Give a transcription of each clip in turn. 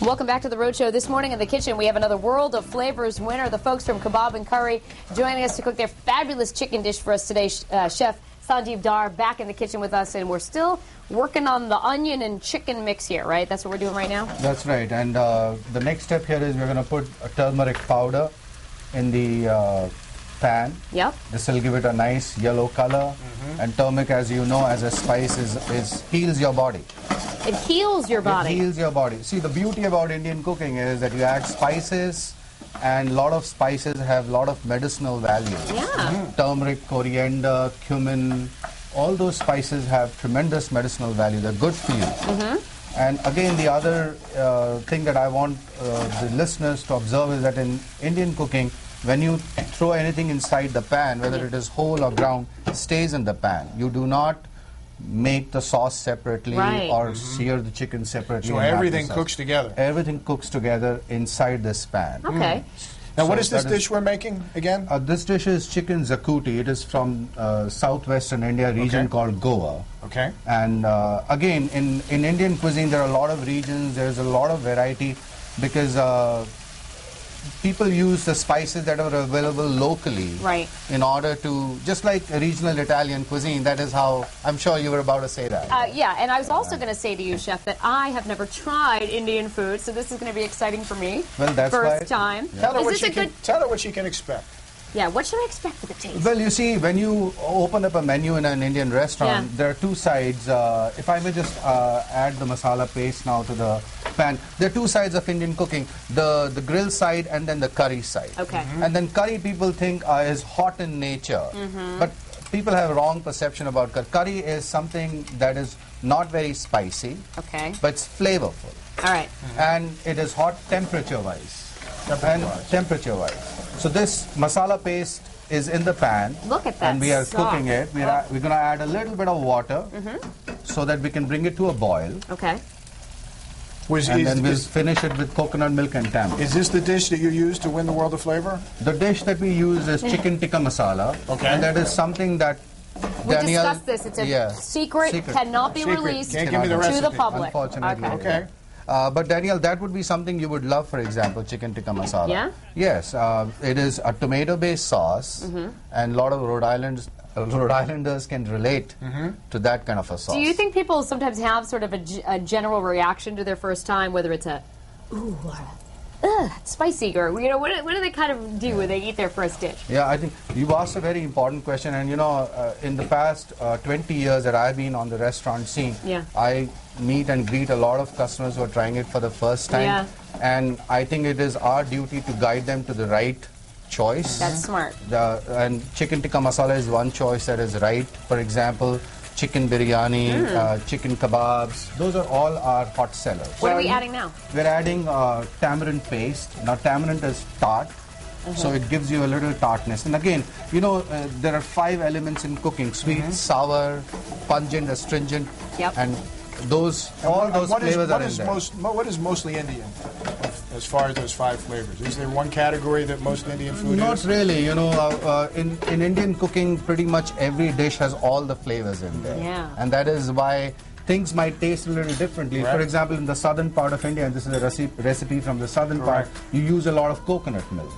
Welcome back to the Road Show. This morning in the kitchen, we have another World of Flavors winner. The folks from Kabob and Curry joining us to cook their fabulous chicken dish for us today. Chef Sanjeev Dar back in the kitchen with us, and we're still working on the onion and chicken mix here, right? That's what we're doing right now? That's right. And the next step here is we're going to put a turmeric powder in the pan. Yep. This will give it a nice yellow color. And turmeric, as you know, as a spice, heals your body. It heals your body. It heals your body. See, the beauty about Indian cooking is that you add spices, and a lot of spices have a lot of medicinal value. Yeah. Turmeric, coriander, cumin, all those spices have tremendous medicinal value. They're good for you. And again, the other thing that I want the listeners to observe is that in Indian cooking, when you throw anything inside the pan, whether it is whole or ground, it stays in the pan. You do not make the sauce separately or sear the chicken separately. So everything cooks together. Everything cooks together inside this pan. Okay. Now, what is this dish we're making again? This dish is Chicken Xacuti. It is from southwestern India region called Goa. Okay. And again, in Indian cuisine, there are a lot of regions. There's a lot of variety because people use the spices that are available locally in order to, just like a regional Italian cuisine. That is how, I'm sure you were about to say that. Yeah, and I was also going to say to you, Chef, that I have never tried Indian food, so this is going to be exciting for me. Well, that's First time. Yeah. Tell her what she can expect. Yeah, what should I expect for the taste? Well, you see, when you open up a menu in an Indian restaurant, there are two sides. If I may just add the masala paste now to the pan. There are two sides of Indian cooking, the grill side and then the curry side. Okay. And then curry people think is hot in nature. But people have a wrong perception about curry. Curry is something that is not very spicy, but it's flavorful. All right. And it is hot temperature-wise. Temperature-wise. So this masala paste is in the pan. Look at that. And we are cooking it. We're going to add a little bit of water so that we can bring it to a boil. Okay. And then we'll finish it with coconut milk and tamarind. Is this the dish that you use to win the world of flavor? The dish that we use is chicken tikka masala. Okay. And that is something that we discussed this. It's a secret, cannot be released Can't give me the recipe. to the public. Unfortunately. Okay. But Danielle, that would be something you would love, for example, chicken tikka masala. Yeah? Yes. It is a tomato-based sauce, and a lot of Rhode Islanders can relate to that kind of a sauce. Do you think people sometimes have sort of a general reaction to their first time, whether it's a, ooh, or spicy, or, you know, what do they kind of do when they eat their first dish? Yeah, I think you've asked a very important question, and you know, in the past 20 years that I've been on the restaurant scene, I meet and greet a lot of customers who are trying it for the first time, and I think it is our duty to guide them to the right choice. That's smart. And chicken tikka masala is one choice that is right. For example, chicken biryani, chicken kebabs, those are all our hot sellers. What are we adding now? We're adding tamarind paste. Now tamarind is tart, so it gives you a little tartness. And again, you know, there are 5 elements in cooking: sweet, sour, pungent, astringent, and all those flavors are in there. What is mostly Indian as far as those 5 flavors? Is there one category that most Indian food is? Not really. You know, in Indian cooking, pretty much every dish has all the flavors in there. Yeah. And that is why things might taste a little differently. For example, in the southern part of India, and this is a recipe from the southern part, you use a lot of coconut milk.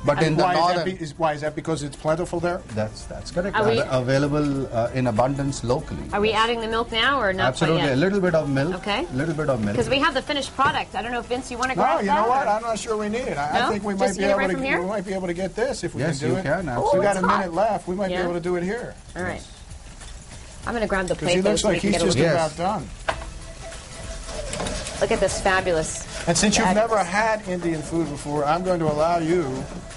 But in the northern... Why is that? Because it's plentiful there? That's correct. Available in abundance locally. Are we adding the milk now or not? Absolutely. A little bit of milk. Okay. A little bit of milk. Because we have the finished product. I don't know if, Vince, you want to grab that? No, you know what? I'm not sure we need it. I think we might be able to get this if we can do it. Yes, you can. Absolutely. We got a minute left. We might be able to do it here. All right. I'm going to grab the plate. Because he looks like he's just about done. Look at this fabulous. And since you've never had Indian food before, I'm going to allow you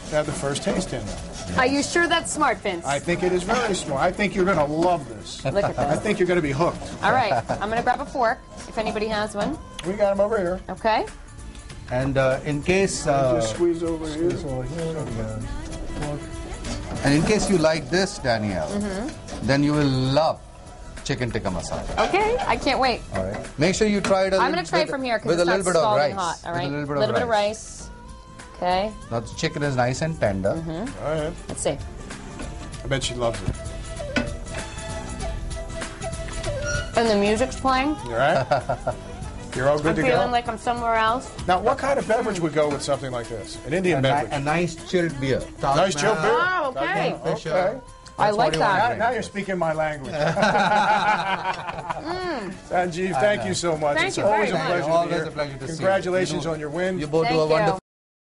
to have the first taste in it. Are you sure that's smart, Vince? I think it is very smart. I think you're going to love this. Look at this. I think you're going to be hooked. All right. I'm going to grab a fork, if anybody has one. We got them over here. Okay. And in case... just squeeze over here. And in case you like this, Danielle, then you will love chicken tikka masala. Okay, I can't wait. All right. Make sure you try it I'm going to try it from here because it's not scalding hot. All right. With a little bit of rice. Okay. Now the chicken is nice and tender. All right. Let's see. I bet she loves it. And the music's playing. All right. You're all good I'm to feeling go? like I'm somewhere else. Now, what kind of beverage would go with something like this? An Indian beverage? A nice chilled beer. Nice chilled beer? Oh, okay. Okay. I like that. Now you're speaking my language. Sanjeev, thank you so much. Thank It's you always very a much. pleasure to be Always here. a pleasure to see you. Congratulations on your win. You both Thank do a you. wonderful